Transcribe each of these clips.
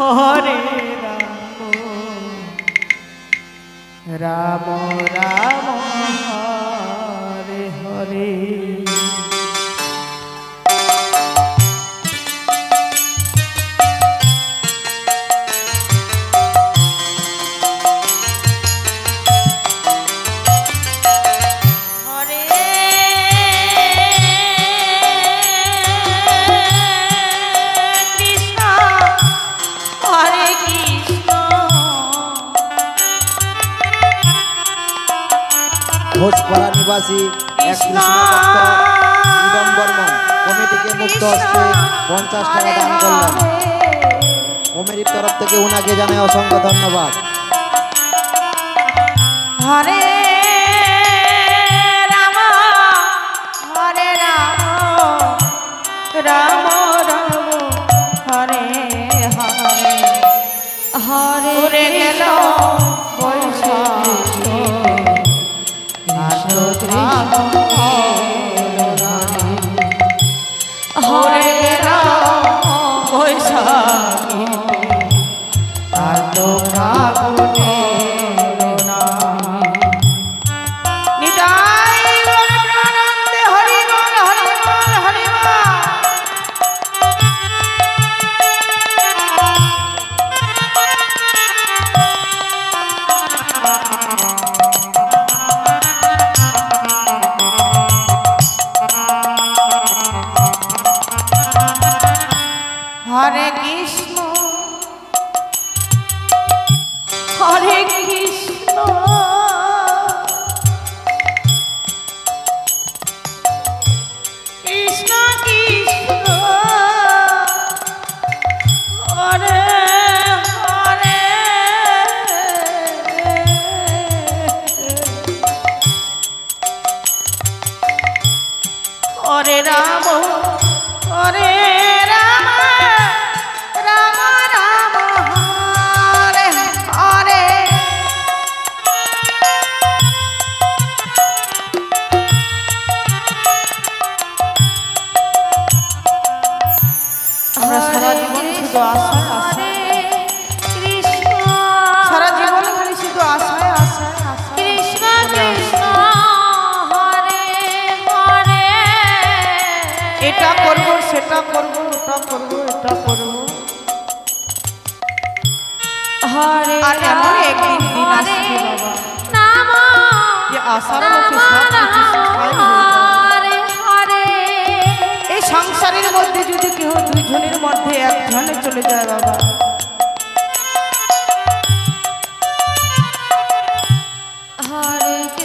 হরে রাম রাম হরে হরে। ভোজপাড়া নিবাসী এক কৃষ্ণ ভক্ত ইদম বর্মন কমিটিকে মুক্ত হস্তে 50 টাকা দান করলেন। কমিটির তরফ থেকে ওনাকে জানাই অসংখ্য ধন্যবাদ। হরে রাম রাম রাম হরে হরে হরে গেল বৈশাখ হরে রাম বৈশাখী আর তো ফাগুনে নিতাই গৌর প্রাণানন্দে হরি বল হরি বল হরি বল। হরে কৃষ্ণ হরে কৃষ্ণ কৃষ্ণ কৃষ্ণ হরে হরে হরে রাম হরে সারা জীবন শুধু আশায় আশায় সারা জীবন খালি শুধু আশায় আশায় কৃষ্ণ কৃষ্ণ হরে হরে এটা করব সেটা করব ওটা করব এটা করব হরে আর এমন একদিন দিন আসবে বাবা নাম যে আশার লোকে সব কিছু সফল হয়ে যাবে। এই সংসারের মধ্যে যদি কেউ দুইজনের মধ্যে একজনে চলে যায় বাবা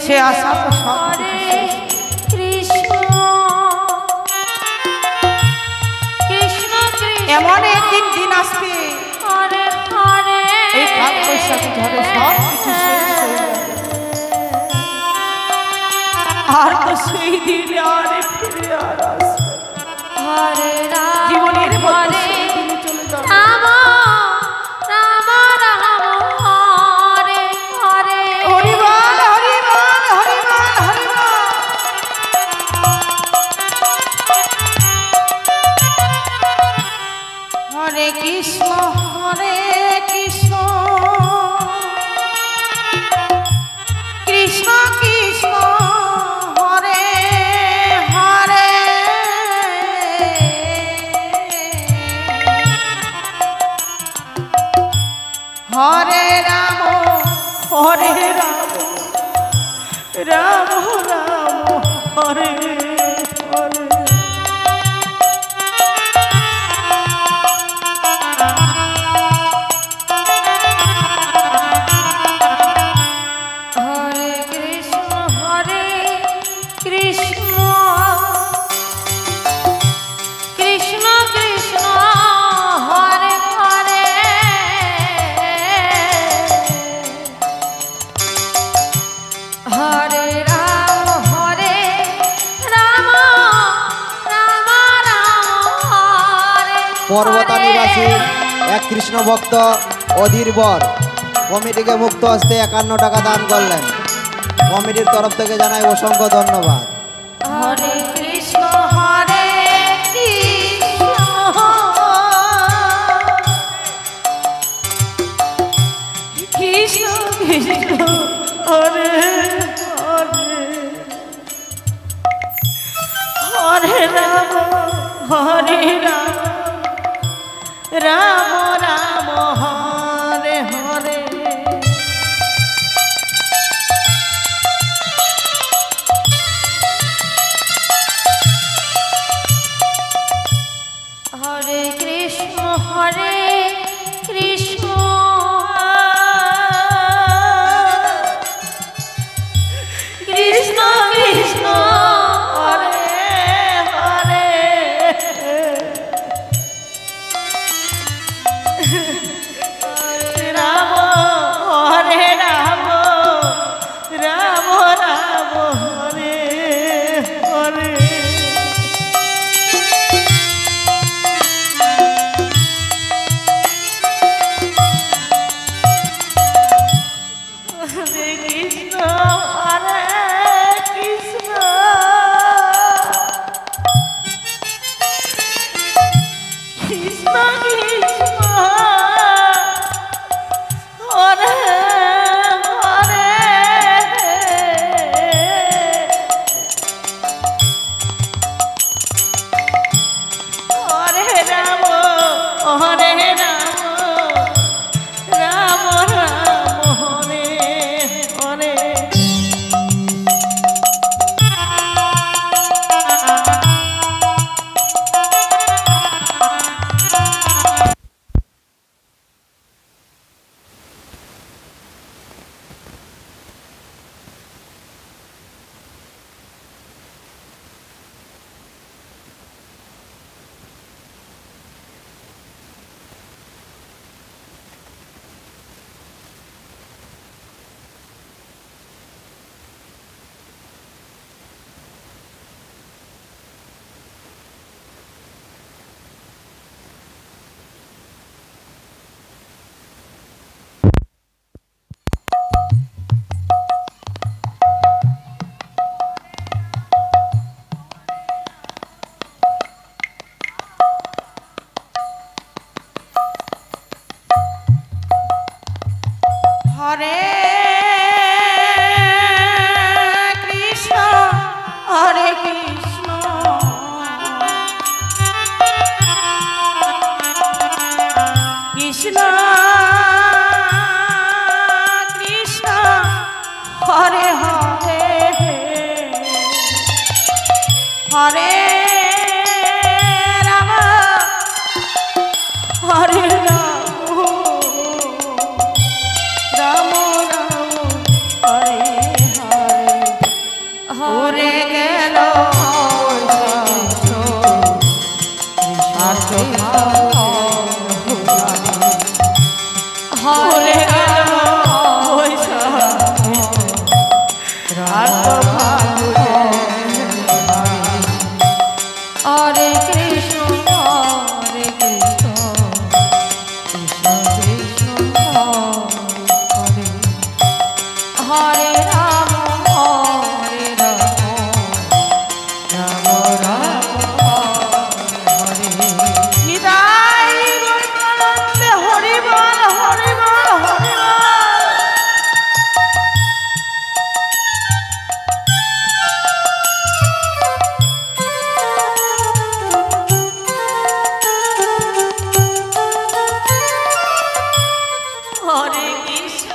সে আশা তো সব কৃষ্ণ কৃষ্ণ এমন একদিন দিন আসবে এই কাল বৈশাখী ঝড়ে সব কিছু শেষ হয়ে যাবে আর তো সেই দিন আর ফিরে আর আসবে হরে রাম জীবনের মধ্যে দিন চলে যাবে রাম রাম রাম হরে হরে হরি বল হরি বল হরি বল হরি বল। হরে কৃষ্ণ কৃষ্ণ কৃষ্ণ কৃষ্ণ হরে হরে হরে রাম রাম রাম হরে হরে। পর্বতা নিবাসী এক কৃষ্ণ ভক্ত অধীর বর কমিটিকে মুক্ত হস্তে 51 টাকা দান করলেন। কমিটির তরফ থেকে জানাই অসংখ্য ধন্যবাদ। হরে কৃষ্ণ হরে কৃষ্ণ রাম রাম হরে হরে হরে কৃষ্ণ কৃষ্ণ কৃষ্ণ কৃষ্ণ হরে হরে রাম হরে রাম রাম রাম হরে হরে হরে কৃষ্ণ হরে কৃষ্ণ কৃষ্ণ কৃষ্ণ হরে হরে হরে রাম হরে রাম রাম রাম হরে হরে হরে কৃষ্ণ হরে কৃষ্ণ কৃষ্ণ কৃষ্ণ হরে হরে হরে রাম হরে রাম রাম রাম হরে হরে হরে গেল হরে গেল হরে কৃষ্ণ হরে কৃষ্ণ কৃষ্ণ কৃষ্ণ হরে হরে রাম হরে রাম রাম রাম হরে নিতাই গৌরানন্দে হরি বল হরি বল হরি বল হরে কৃষ্ণ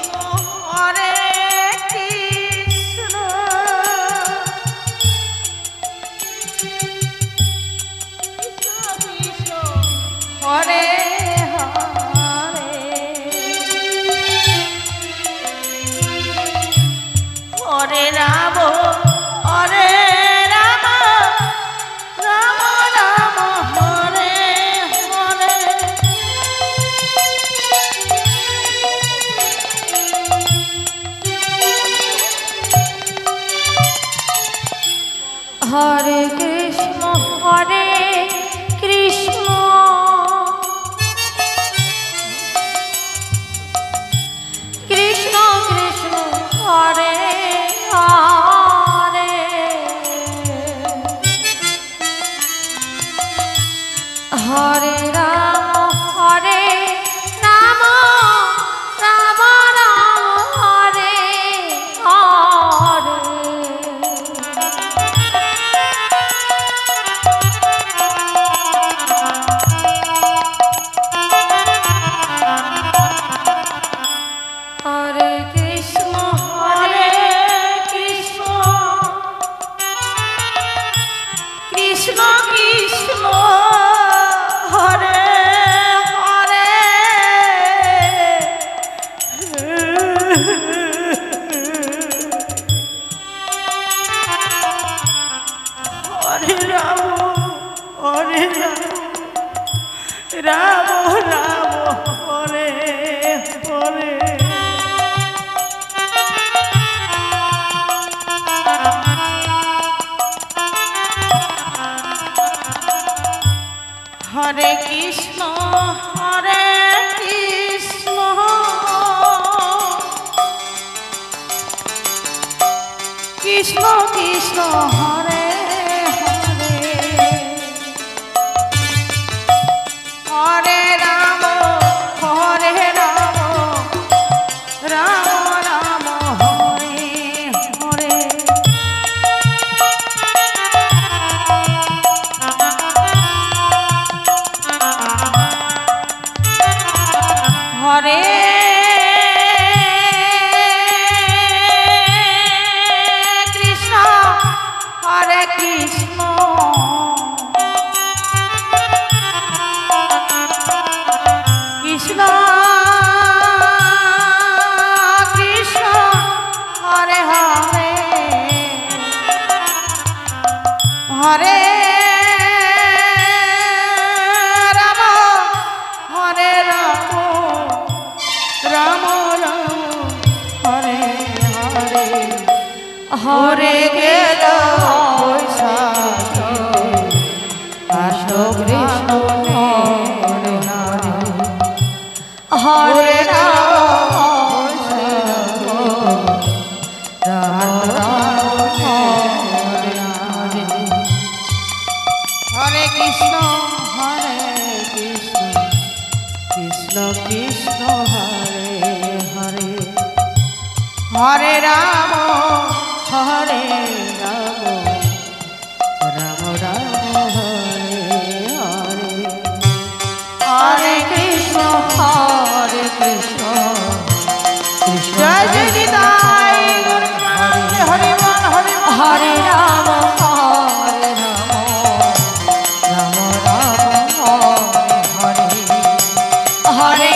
হরে কৃষ্ণ কৃষ্ণ হরে হরে হরে রাম হরে রাম রাম রাম হরে হরে হরে কৃষ্ণ হরে কৃষ্ণ কৃষ্ণ কৃষ্ণ হরে হরে কৃষ্ণ হরে হরে রাম রাম রাম হরে হরে হরে কৃষ্ণ কৃষ্ণ কৃষ্ণ হরে হরে হরে রাম হরে রাম রাম রাম হরে হরে হরে গেল কৃষ্ণ হরে হরে রাম হরে কৃষ্ণ কৃষ্ণ কৃষ্ণ হরে হরে হরে রাম হরে রাম রাম রাম হরে হরে হরে কৃষ্ণ কৃষ্ণ জয় জয় নিতাই হরে হরে রাম রাম রাম হরে হরে হরে